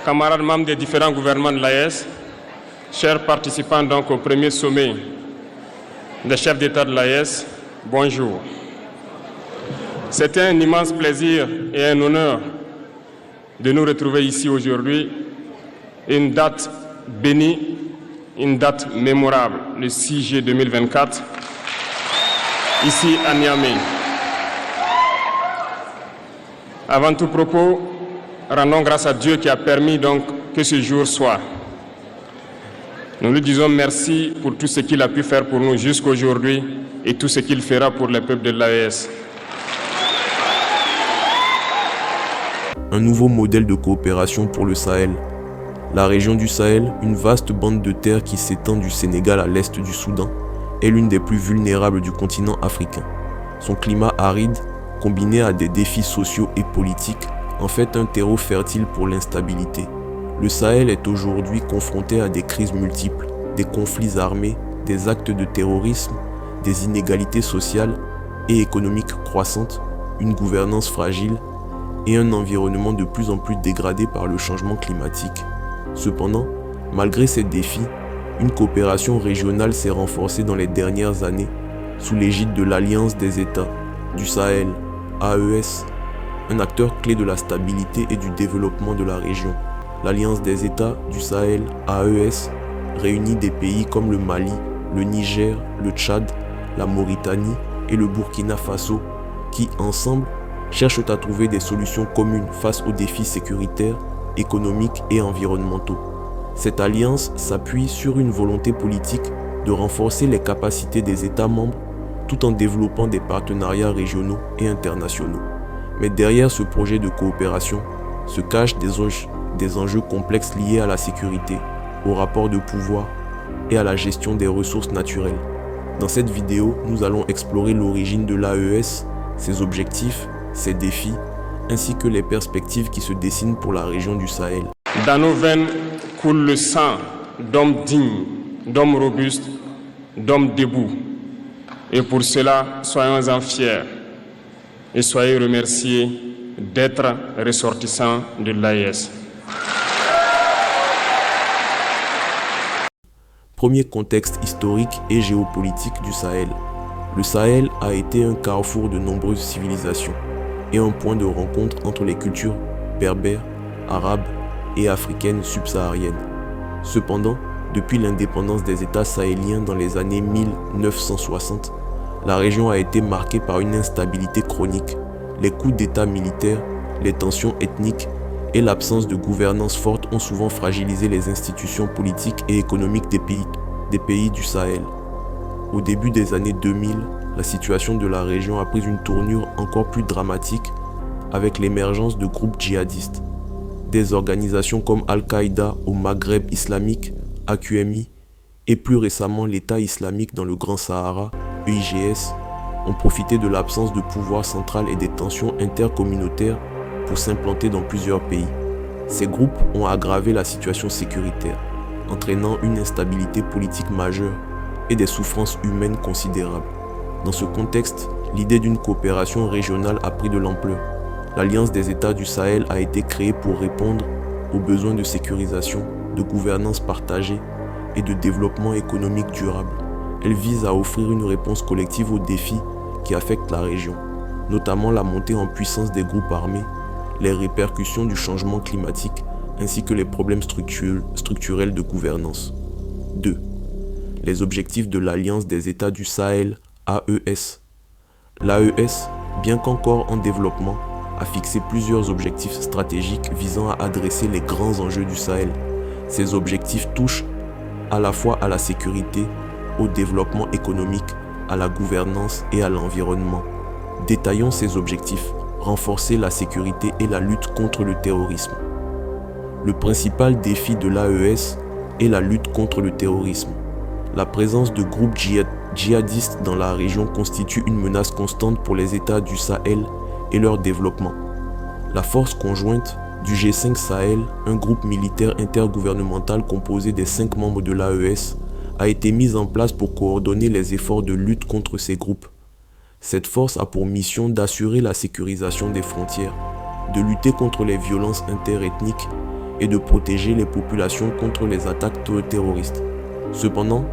camarades membres des différents gouvernements de l'AES, chers participants donc au premier sommet des chefs d'État de l'AES, bonjour. C'est un immense plaisir et un honneur de nous retrouver ici aujourd'hui, une date bénie, une date mémorable, le 6 juillet 2024, ici à Niamey. Avant tout propos, rendons grâce à Dieu qui a permis donc que ce jour soit. Nous lui disons merci pour tout ce qu'il a pu faire pour nous jusqu'aujourd'hui et tout ce qu'il fera pour les peuples de l'AES. Un nouveau modèle de coopération pour le Sahel. La région du Sahel, une vaste bande de terre qui s'étend du Sénégal à l'est du Soudan, est l'une des plus vulnérables du continent africain. Son climat aride, combiné à des défis sociaux et politiques, en fait un terreau fertile pour l'instabilité. Le Sahel est aujourd'hui confronté à des crises multiples, des conflits armés, des actes de terrorisme, des inégalités sociales et économiques croissantes, une gouvernance fragile et un environnement de plus en plus dégradé par le changement climatique. Cependant, malgré ces défis, une coopération régionale s'est renforcée dans les dernières années sous l'égide de l'Alliance des États du Sahel, AES, un acteur clé de la stabilité et du développement de la région. L'Alliance des États du Sahel, AES, réunit des pays comme le Mali, le Niger, le Tchad, la Mauritanie et le Burkina Faso qui, ensemble, cherchent à trouver des solutions communes face aux défis sécuritaires, économiques et environnementaux. Cette alliance s'appuie sur une volonté politique de renforcer les capacités des États membres tout en développant des partenariats régionaux et internationaux. Mais derrière ce projet de coopération se cachent des enjeux complexes liés à la sécurité, au rapport de pouvoir et à la gestion des ressources naturelles. Dans cette vidéo, nous allons explorer l'origine de l'AES, ses objectifs, ses défis, ainsi que les perspectives qui se dessinent pour la région du Sahel. Dans nos veines coule le sang d'hommes dignes, d'hommes robustes, d'hommes debout. Et pour cela, soyons-en fiers et soyez remerciés d'être ressortissants de l'AES. Premier contexte historique et géopolitique du Sahel. Le Sahel a été un carrefour de nombreuses civilisations et un point de rencontre entre les cultures berbères, arabes et africaines subsahariennes. Cependant, depuis l'indépendance des États sahéliens dans les années 1960, la région a été marquée par une instabilité chronique, les coups d'État militaires, les tensions ethniques et l'absence de gouvernance forte ont souvent fragilisé les institutions politiques et économiques des pays du Sahel. Au début des années 2000, la situation de la région a pris une tournure encore plus dramatique avec l'émergence de groupes djihadistes. Des organisations comme Al-Qaïda au Maghreb islamique, AQMI, et plus récemment l'État islamique dans le Grand Sahara, EIGS, ont profité de l'absence de pouvoir central et des tensions intercommunautaires pour s'implanter dans plusieurs pays. Ces groupes ont aggravé la situation sécuritaire, entraînant une instabilité politique majeure et des souffrances humaines considérables. Dans ce contexte, l'idée d'une coopération régionale a pris de l'ampleur. L'Alliance des États du Sahel a été créée pour répondre aux besoins de sécurisation, de gouvernance partagée et de développement économique durable. Elle vise à offrir une réponse collective aux défis qui affectent la région, notamment la montée en puissance des groupes armés, les répercussions du changement climatique ainsi que les problèmes structurels de gouvernance. 2. Les objectifs de l'Alliance des États du Sahel, AES. L'AES, bien qu'encore en développement, a fixé plusieurs objectifs stratégiques visant à adresser les grands enjeux du Sahel. Ces objectifs touchent à la fois à la sécurité, au développement économique, à la gouvernance et à l'environnement. Détaillons ces objectifs: renforcer la sécurité et la lutte contre le terrorisme. Le principal défi de l'AES est la lutte contre le terrorisme. La présence de groupes djihadistes dans la région constitue une menace constante pour les États du Sahel et leur développement. La force conjointe du G5 Sahel, un groupe militaire intergouvernemental composé des 5 membres de l'AES, a été mise en place pour coordonner les efforts de lutte contre ces groupes. Cette force a pour mission d'assurer la sécurisation des frontières, de lutter contre les violences interethniques et de protéger les populations contre les attaques terroristes. Cependant,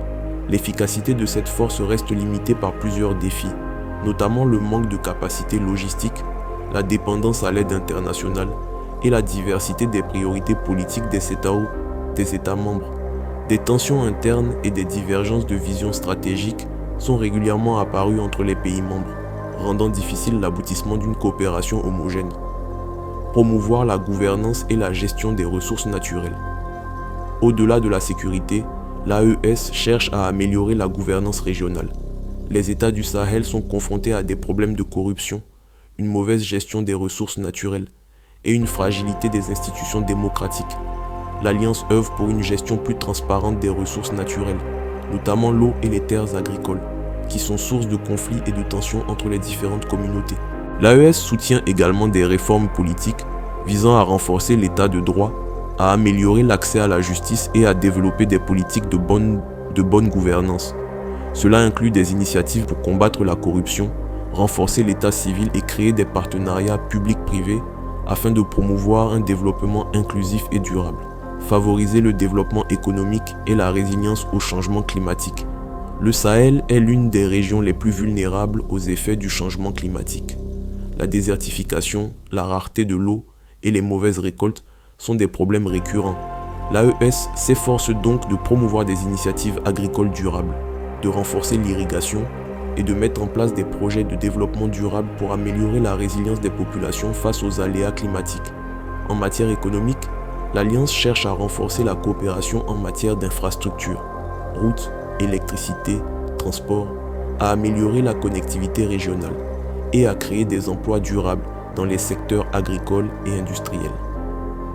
l'efficacité de cette force reste limitée par plusieurs défis, notamment le manque de capacité logistique, la dépendance à l'aide internationale et la diversité des priorités politiques des États membres. Des tensions internes et des divergences de vision stratégique sont régulièrement apparues entre les pays membres, rendant difficile l'aboutissement d'une coopération homogène. Promouvoir la gouvernance et la gestion des ressources naturelles. Au-delà de la sécurité, l'AES cherche à améliorer la gouvernance régionale. Les États du Sahel sont confrontés à des problèmes de corruption, une mauvaise gestion des ressources naturelles et une fragilité des institutions démocratiques. L'Alliance œuvre pour une gestion plus transparente des ressources naturelles, notamment l'eau et les terres agricoles, qui sont source de conflits et de tensions entre les différentes communautés. L'AES soutient également des réformes politiques visant à renforcer l'état de droit, à améliorer l'accès à la justice et à développer des politiques de bonne gouvernance. Cela inclut des initiatives pour combattre la corruption, renforcer l'état civil et créer des partenariats publics-privés afin de promouvoir un développement inclusif et durable, favoriser le développement économique et la résilience au changement climatique. Le Sahel est l'une des régions les plus vulnérables aux effets du changement climatique. La désertification, la rareté de l'eau et les mauvaises récoltes sont des problèmes récurrents. L'AES s'efforce donc de promouvoir des initiatives agricoles durables, de renforcer l'irrigation et de mettre en place des projets de développement durable pour améliorer la résilience des populations face aux aléas climatiques. En matière économique, l'Alliance cherche à renforcer la coopération en matière d'infrastructures, routes, électricité, transport, à améliorer la connectivité régionale et à créer des emplois durables dans les secteurs agricoles et industriels.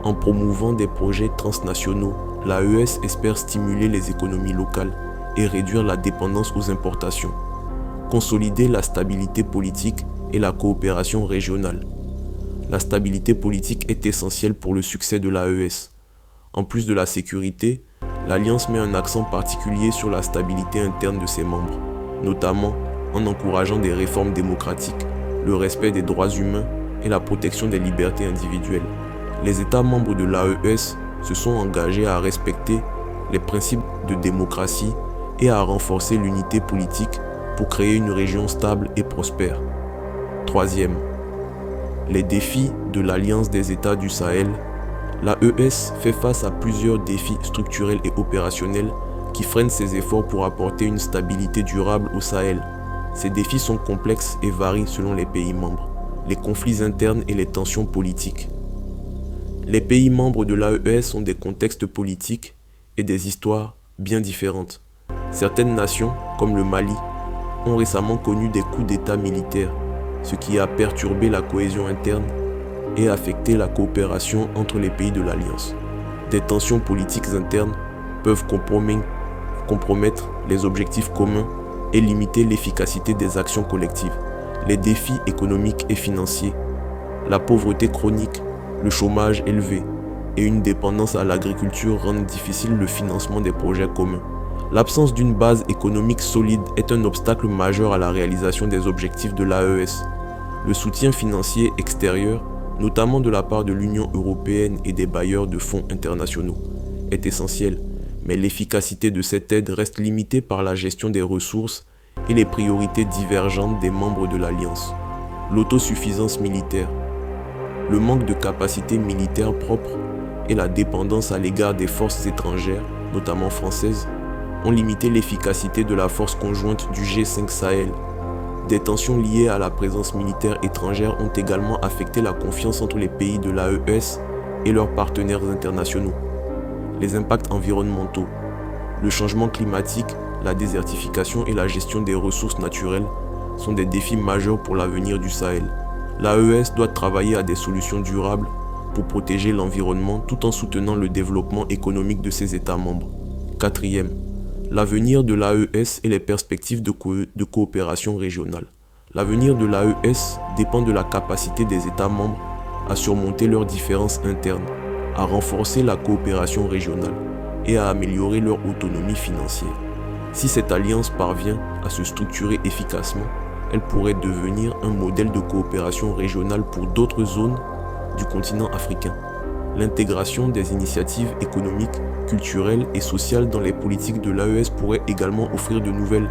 En promouvant des projets transnationaux, l'AES espère stimuler les économies locales et réduire la dépendance aux importations, consolider la stabilité politique et la coopération régionale. La stabilité politique est essentielle pour le succès de l'AES. En plus de la sécurité, l'Alliance met un accent particulier sur la stabilité interne de ses membres, notamment en encourageant des réformes démocratiques, le respect des droits humains et la protection des libertés individuelles. Les États membres de l'AES se sont engagés à respecter les principes de démocratie et à renforcer l'unité politique pour créer une région stable et prospère. Troisième, les défis de l'Alliance des États du Sahel. L'AES fait face à plusieurs défis structurels et opérationnels qui freinent ses efforts pour apporter une stabilité durable au Sahel. Ces défis sont complexes et varient selon les pays membres, les conflits internes et les tensions politiques. Les pays membres de l'AES ont des contextes politiques et des histoires bien différentes. Certaines nations, comme le Mali, ont récemment connu des coups d'État militaires, ce qui a perturbé la cohésion interne et affecté la coopération entre les pays de l'Alliance. Des tensions politiques internes peuvent compromettre les objectifs communs et limiter l'efficacité des actions collectives. Les défis économiques et financiers, la pauvreté chronique, le chômage élevé et une dépendance à l'agriculture rendent difficile le financement des projets communs. L'absence d'une base économique solide est un obstacle majeur à la réalisation des objectifs de l'AES. Le soutien financier extérieur, notamment de la part de l'Union européenne et des bailleurs de fonds internationaux, est essentiel, mais l'efficacité de cette aide reste limitée par la gestion des ressources et les priorités divergentes des membres de l'Alliance. L'autosuffisance militaire, le manque de capacités militaires propres et la dépendance à l'égard des forces étrangères, notamment françaises, ont limité l'efficacité de la force conjointe du G5 Sahel. Des tensions liées à la présence militaire étrangère ont également affecté la confiance entre les pays de l'AES et leurs partenaires internationaux. Les impacts environnementaux, le changement climatique, la désertification et la gestion des ressources naturelles sont des défis majeurs pour l'avenir du Sahel. L'AES doit travailler à des solutions durables pour protéger l'environnement tout en soutenant le développement économique de ses États membres. Quatrième, l'avenir de l'AES et les perspectives de coopération régionale. L'avenir de l'AES dépend de la capacité des États membres à surmonter leurs différences internes, à renforcer la coopération régionale et à améliorer leur autonomie financière. Si cette alliance parvient à se structurer efficacement, elle pourrait devenir un modèle de coopération régionale pour d'autres zones du continent africain. L'intégration des initiatives économiques, culturelles et sociales dans les politiques de l'AES pourrait également offrir de nouvelles